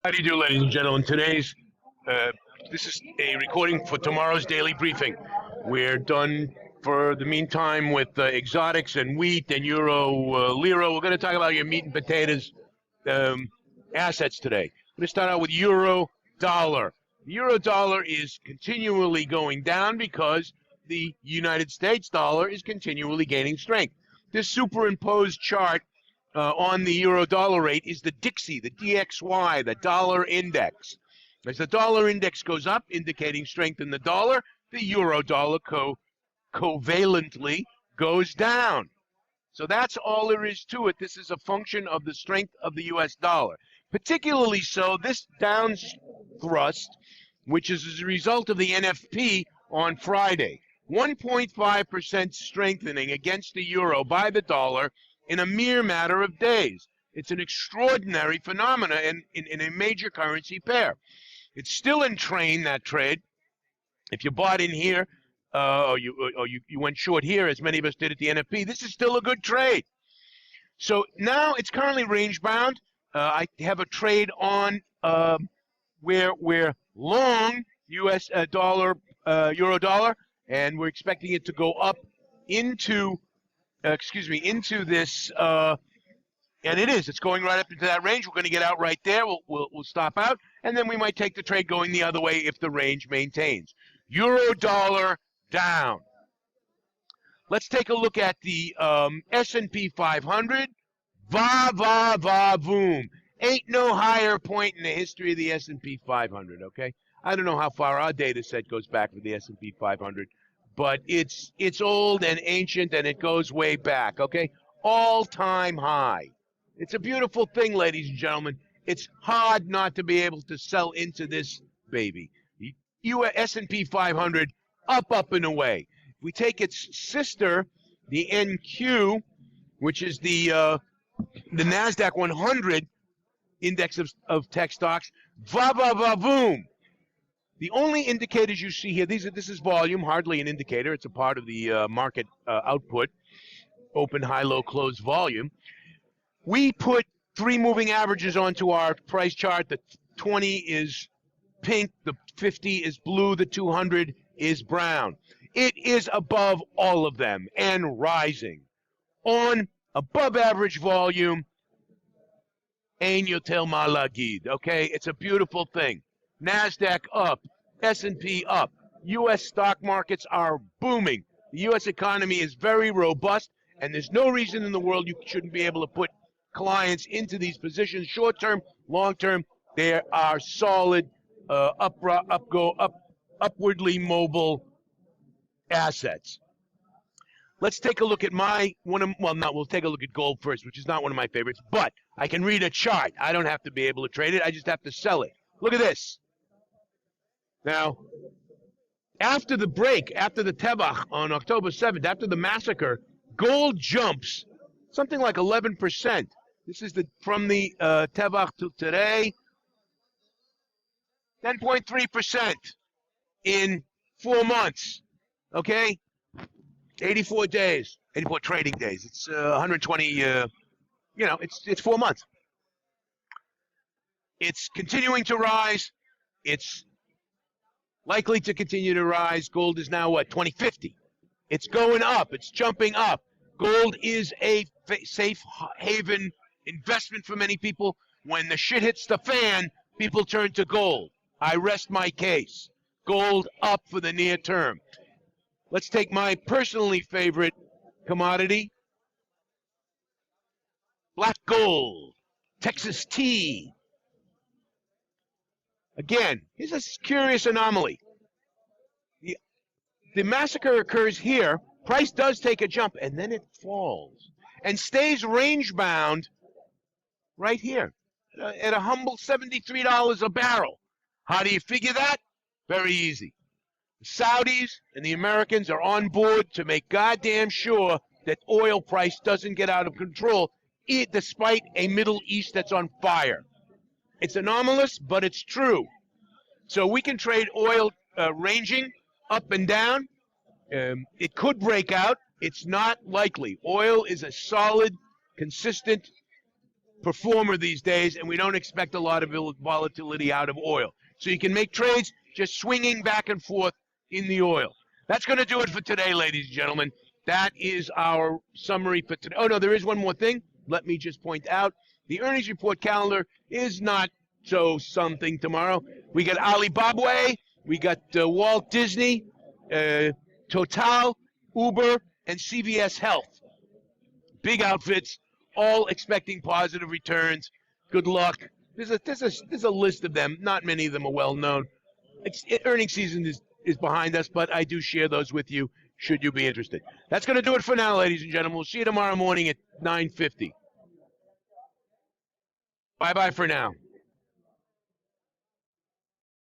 How do you do, ladies and gentlemen? Uh, this is a recording for tomorrow's daily briefing. We're done for the meantime with exotics and wheat and euro, lira. We're going to talk about your meat and potatoes um, assets today. I'm going to start out with euro dollar. The euro dollar is continually going down because the United States dollar is continually gaining strength. This superimposed chart on the euro dollar rate is the Dixie, the DXY, the dollar index. As the dollar index goes up, indicating strength in the dollar, the euro dollar covalently goes down. So that's all there is to it. This is a function of the strength of the US dollar. Particularly so, this down thrust, which is as a result of the NFP on Friday. 1.5% strengthening against the euro by the dollar in a mere matter of days. It's an extraordinary phenomenon in a major currency pair. It's still in train, that trade. If you bought in here, or you went short here, as many of us did at the NFP, this is still a good trade. So now it's currently range bound. I have a trade on where we're long U.S. dollar, euro dollar, and we're expecting it to go up into this, and it is. It's going right up into that range. We're going to get out right there. We'll stop out, and then we might take the trade going the other way if the range maintains. Euro dollar down. Let's take a look at the S&P 500. Boom. Ain't no higher point in the history of the S&P 500, okay? I don't know how far our data set goes back for the S&P 500, but it's old and ancient, and it goes way back, okay? All-time high. It's a beautiful thing, ladies and gentlemen. It's hard not to be able to sell into this baby. The S&P 500, up and away. If we take its sister, the NQ, which is the NASDAQ 100 index of tech stocks, boom. The only indicators you see here, this is volume, hardly an indicator. It's a part of the market output, open, high, low, close volume. We put three moving averages onto our price chart. The 20 is pink, the 50 is blue, the 200 is brown. It is above all of them and rising. On above average volume, Ein Yotel Malagid, okay? It's a beautiful thing. NASDAQ up, S&P up. U.S. stock markets are booming. The U.S. economy is very robust, and there's no reason in the world you shouldn't be able to put clients into these positions. Short-term, long-term, they are solid, upwardly mobile assets. Let's take a look at we'll take a look at gold first, which is not one of my favorites, but I can read a chart. I don't have to be able to trade it. I just have to sell it. Look at this. Now, after the break, after the Tevach on October 7th, after the massacre, gold jumps something like 11%. This is from the Tevach to today, 10.3% in 4 months. Okay? 84 days, 84 trading days. It's 120, it's 4 months. It's continuing to rise. It's likely to continue to rise. Gold is now, 2050. It's going up. It's jumping up. Gold is a safe haven investment for many people. When the shit hits the fan, people turn to gold. I rest my case. Gold up for the near term. Let's take my personally favorite commodity, black gold, Texas tea. Again, here's a curious anomaly. The massacre occurs here, price does take a jump, and then it falls and stays range-bound right here at a humble $73 a barrel. How do you figure that? Very easy. The Saudis and the Americans are on board to make goddamn sure that oil price doesn't get out of control, despite a Middle East that's on fire. It's anomalous, but it's true. So we can trade oil ranging up and down. It could break out. It's not likely. Oil is a solid, consistent performer these days, and we don't expect a lot of volatility out of oil. So you can make trades just swinging back and forth in the oil. That's going to do it for today, ladies and gentlemen. That is our summary for today. Oh, no, there is one more thing. Let me just point out the earnings report calendar is not so something tomorrow. We got Alibaba, we got Walt Disney, Total, Uber, and CVS Health. Big outfits, all expecting positive returns. Good luck. There's a list of them. Not many of them are well known. Earnings season is behind us, but I do share those with you should you be interested. That's going to do it for now, ladies and gentlemen. We'll see you tomorrow morning at 9:50. Bye-bye for now.